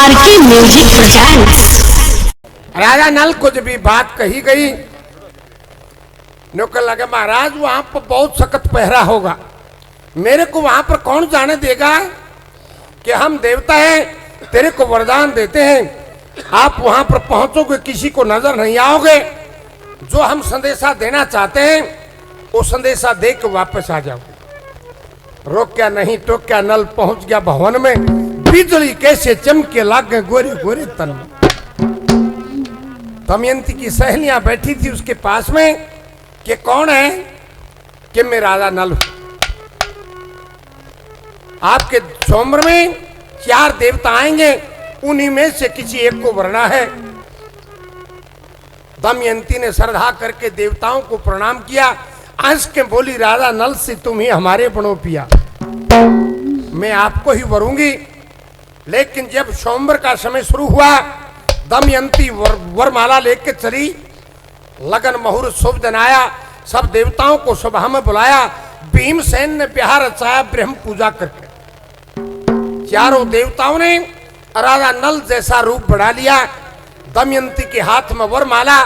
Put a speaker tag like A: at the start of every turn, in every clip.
A: R K music presents.
B: राजा नल को जब भी बात कही गई, नौकर लगे महाराज वहां पर बहुत सख्त पहरा होगा, मेरे को वहां पर कौन जाने देगा कि हम देवता हैं, तेरे को वरदान देते हैं, आप वहां पर पहुंचोगे किसी को नजर नहीं आओगे, जो हम संदेशा देना चाहते हैं वो संदेशा दे के वापस आ जाओगे। रोक क्या नहीं तो क्या, नल पहुंच गया भवन में, बिजली कैसे चमके लाग गए गोरे गोरे तन में। दमयंती की सहेलियां बैठी थी उसके पास में कि कौन है, कि मैं राजा नल हूं, आपके स्वयंवर में 4 देवता आएंगे, उन्हीं में से किसी एक को वरना है। दमयंती ने श्रद्धा करके देवताओं को प्रणाम किया, हंस के बोली राजा नल से तुम ही हमारे बनो पिया, मैं आपको ही वरूंगी। लेकिन जब स्वयंवर का समय शुरू हुआ, दमयंती वरमाला लेके चली, लगन मुहूर्त शुभ दिन आया, सब देवताओं को सभा में बुलाया, भीमसेन ने बिहार रचाया ब्रह्म पूजा करके। 4 देवताओं ने राजा नल जैसा रूप बढ़ा लिया। दमयंती के हाथ में वरमाला,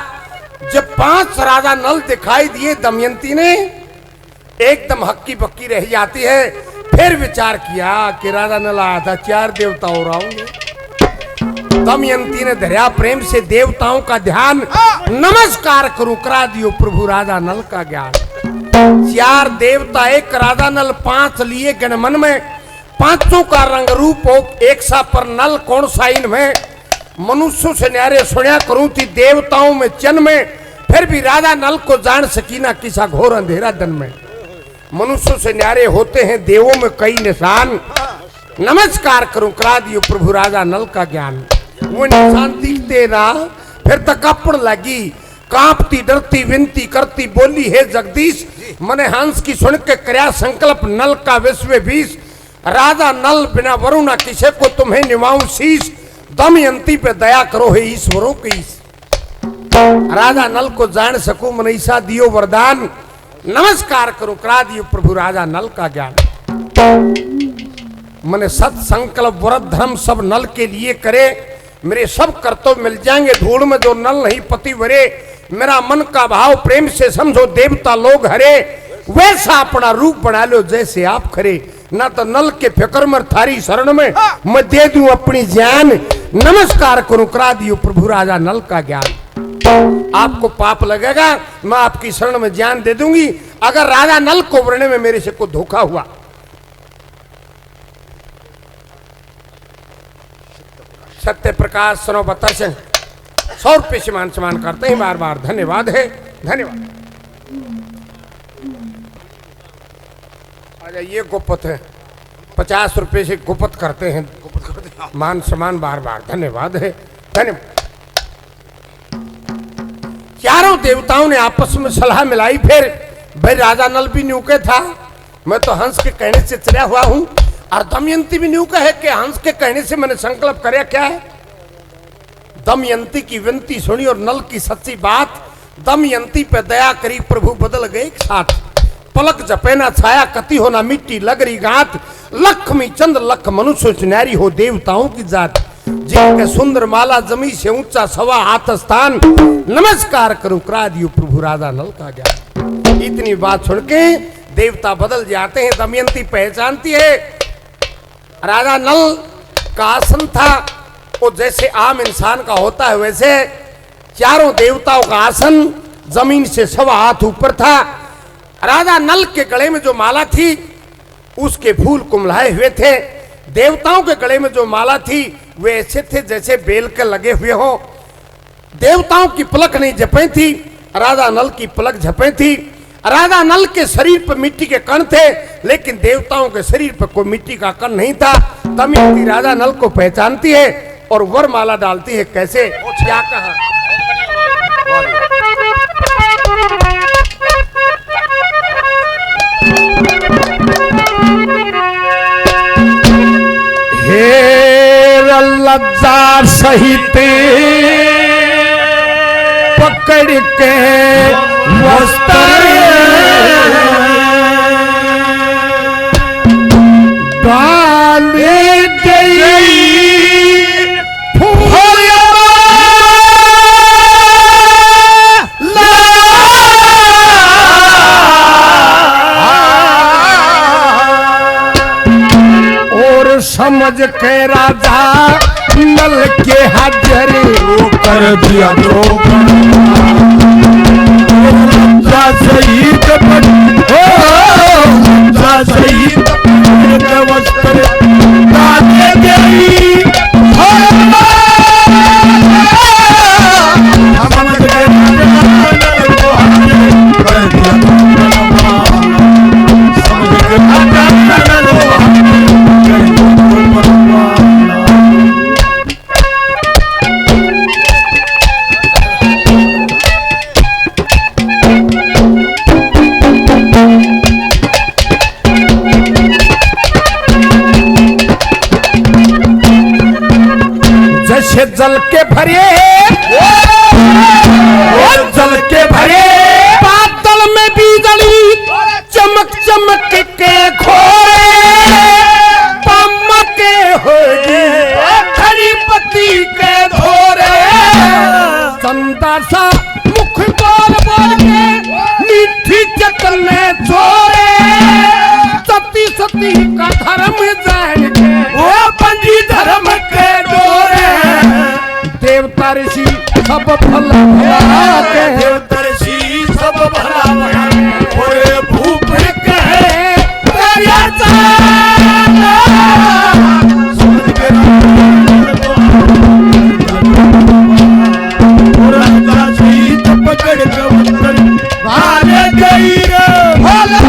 B: जब 5 राजा नल दिखाई दिए, दमयंती ने एकदम हक्की बक्की रह जाती है। फिर विचार किया कि राजा नल आया था, 4 देवता और आऊंगे। दमयंती ने धैर्य प्रेम से देवताओं का ध्यान, नमस्कार करूं करा दियो प्रभु राजा नल का ज्ञान। 4 देवता एक राजा नल, 5 लिए गण मन में, 5 का रंग रूप एक सा पर नल कौन सा इनमें। मनुष्यों से न्यारे सुनिया करूं थी देवताओं में चन में, फिर भी राजा नल को जान सकी ना किसा घोर अंधेरा दिन में। मनुष्यों से न्यारे होते हैं देवों में कई निशान, नमस्कार करूं करा दियो प्रभु राजा नल का ज्ञान। वो निशान दिखते ना, फिर तकपड़ लगी, कांपती डरती विनती करती बोली हे जगदीश, मने हंस की सुन के करया संकल्प नल का विश्व बीस। राजा नल बिना वरुणा किसे को तुम्हें निभाऊं शीश, दमयंती पे दया करो हे ईश्वरों की। राजा नल को जान सकूं मनईसा दियो वरदान, नमस्कार करो करा दियो प्रभु राजा नल का ज्ञान। मने सत संकल्प व्रत धर्म सब नल के लिए करे, मेरे सब कर्तव्य मिल जाएंगे धूल में जो नल नहीं पति वरे। मेरा मन का भाव प्रेम से समझो देवता लोग हरे, वैसा अपना रूप बना लो जैसे आप खरे। ना तो नल के फिक्र में थारी शरण में मैं दे दूं अपनी जान, नमस्कार करूं करा दियो प्रभु राजा नल का ज्ञान। आपको पाप लगेगा, मैं आपकी शरण में जान दे दूंगी अगर राजा नल को वरने में मेरे से कोई धोखा हुआ। सत्य प्रकाश सनोबत्तर से 100 रुपये से मान सम्मान करते हैं, बार बार धन्यवाद है, धन्यवाद। अच्छा ये गुप्त है, 50 रुपये से गुप्त करते हैं, मान सम्मान बार बार धन्यवाद है, धन्यवाद। 4 देवताओं ने आपस में सलाह मिलाई, फिर भाई राजा नल भी न्यू के था, मैं तो हंस के कहने से चला हुआ हूं, और दमयंती भी न्यू का है कि हंस के कहने से मैंने संकल्प कराया क्या है। दमयंती की विनती सुनी और नल की सच्ची बात, दमयंती पे दया करी प्रभु बदल गए एक साथ। पलक जपे ना छाया कति हो ना मिट्टी लग रही गात, लक्ष्मी चंद्र लख मनुष्य सुनारी हो देवताओं की जात। जिनके सुंदर माला जमी से ऊंचा 1.25 हाथ स्थान, नमस्कार करूं करा दियो प्रभु राजा नल का ज्ञान। इतनी बात सुन के देवता बदल जाते हैं। दमयंती पहचानती है राजा नल का आसन था वो जैसे आम इंसान का होता है, वैसे 4 देवताओं का आसन जमीन से 1.25 हाथ ऊपर था। राजा नल के गले में जो माला थी उसके फूल कुमलाए हुए थे। देवताओं के गले में जो माला थी वे ऐसे थे जैसे बेल के लगे हुए हो। देवताओं की पलक नहीं झपे थी, राजा नल की पलक झपे थी। राजा नल के शरीर पर मिट्टी के कण थे, लेकिन देवताओं के शरीर पर कोई मिट्टी का कण नहीं था। दमयंती राजा नल को पहचानती है और वरमाला डालती है। कैसे, क्या कहा,
C: हे लज्जा सहित पकड़ के वस्त्र डाल दे नल के हाजर कर दिया तो शहीद शहीद वस्त्र दाने गई जैसे जल के भरे जल के भरे बादल में बिजली चमक चमक के खोए पमके होगी हरी पति के धोरे चंदा सा मुख बोल बोल के मीठी चतने छोरे सती सती का धर्म जान के वो पंजी धर्म के डोरे देवता ऋषि सब भला भला के देवता ऋषि सब भला भला ओए भूप कहे तेरा चाला सुन के राजा जी तो पकड़ के उत्तर भाले गई रे भला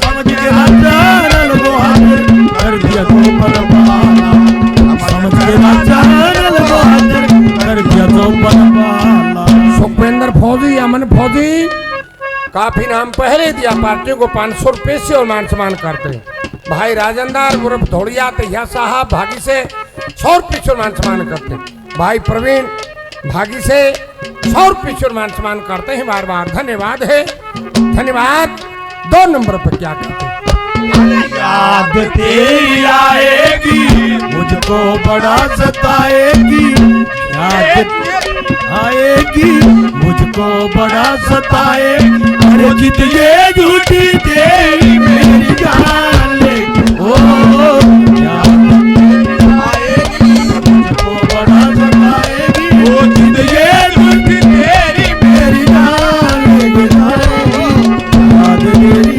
C: समझ के राजा लगो हाथ कर दिया तो परवा सुखविंदर फौजी अमन फौजी काफी नाम पहले दिया पार्टी को 500 रुपए से और मान सम्मान करते हैं। भाई राजेंद्र गुरु धोड़िया तैया साहब भागी से 100 रुपए से मान सम्मान करते हैं। भाई प्रवीण भागी से 100 रुपए से मान सम्मान करते हैं। बार बार धन्यवाद है। धन्यवाद। 2 नंबर पर क्या कहते हैं? याद तेरी आएगी मुझको बड़ा सताएगी याद आएगी मुझको बड़ा सताएगी अरे जित ये झूठी तेरी मेरी जान लेगी ओ याद आएगी मुझको बड़ा सताएगी ओ जित ये झूठी तेरी मेरी जान लेगी याद तेरी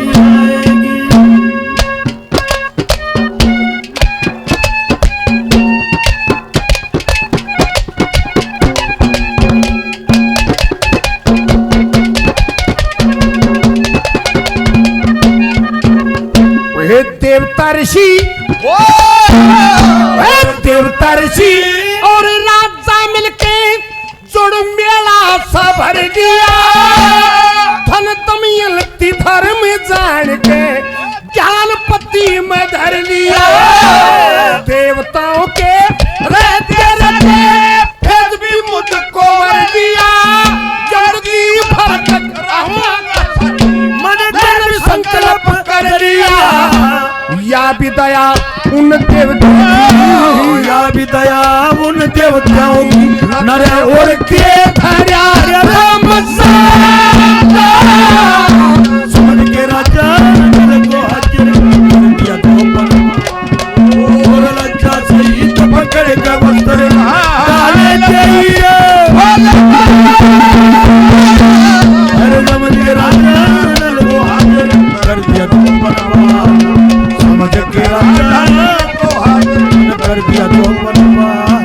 C: देवता ऋषि देवता ऋषि और राजा मिलके जुड़ मेला सा भर दिया धन दमयंती धर्म जान के ज्ञानपति में धर लिया देवताओं के रहते रहते फिर भी मुझको वर दिया जिंदगी भर तक मन धन संकल्प कर लिया या भी दया उन देवताओं या भी दया उन देवताओं की नर और के धैर्य राम सुन के राजा को हाजिर किया तो और लज्जा सही तो पकड़ के वस्त्र डाले चाहिए अरे समझ के राजा को हाजिर कर दिया तो समझ के राजा को हाजिर कर दिया तो बनवाला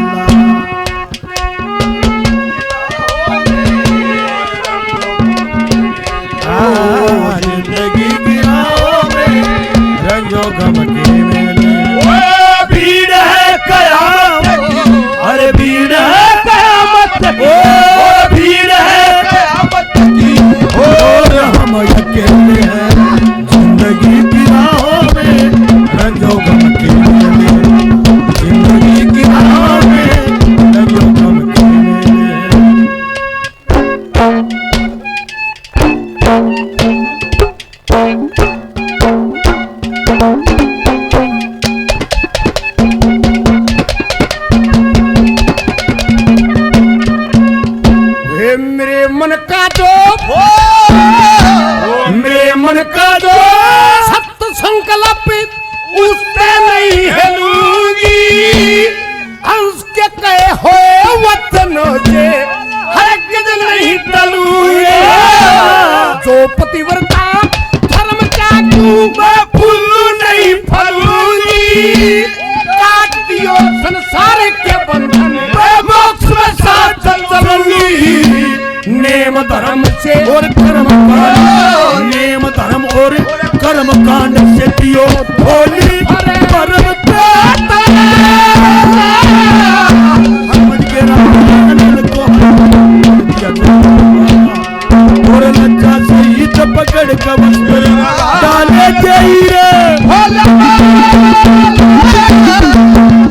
D: डाले के हीरे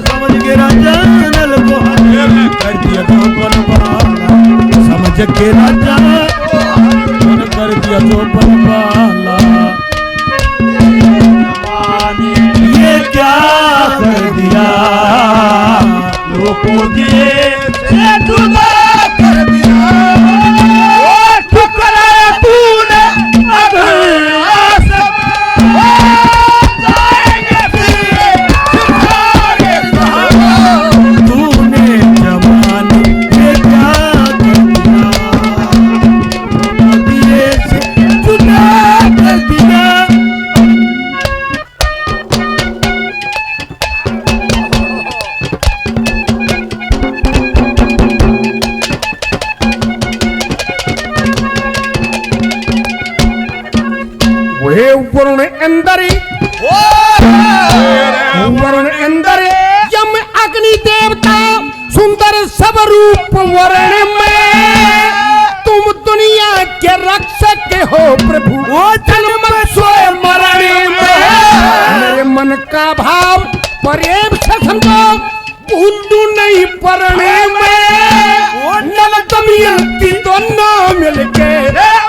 D: समझ के राजा नल को कर दिया तो बनवाला समझ के राजा कर दिया तो बनवाला ये क्या कर दिया लोगों के से जुदा कर दिया ठुकराया तूने अब तूने जमाने ये क्या कर दिया से जुदा कर दिया
B: वरुण इंद्र वरुण इंद्र यम अग्नि देवता सुंदर सब रूप वर्ण में तुम दुनिया के रक्षक हो प्रभु वो जन्म सोए मरण में मेरे मन का भाव प्रेम से समझो भूलू नहीं पढ़ने में नल दमयंती दोनों मिलके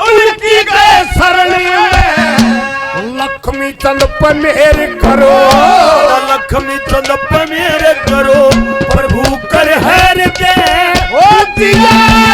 B: उनकी गए शरण में लक्ष्मी चंद पर मेहर करो
D: लक्ष्मी चंद पर मेहर करो प्रभु कर हर दे
B: ओ दिया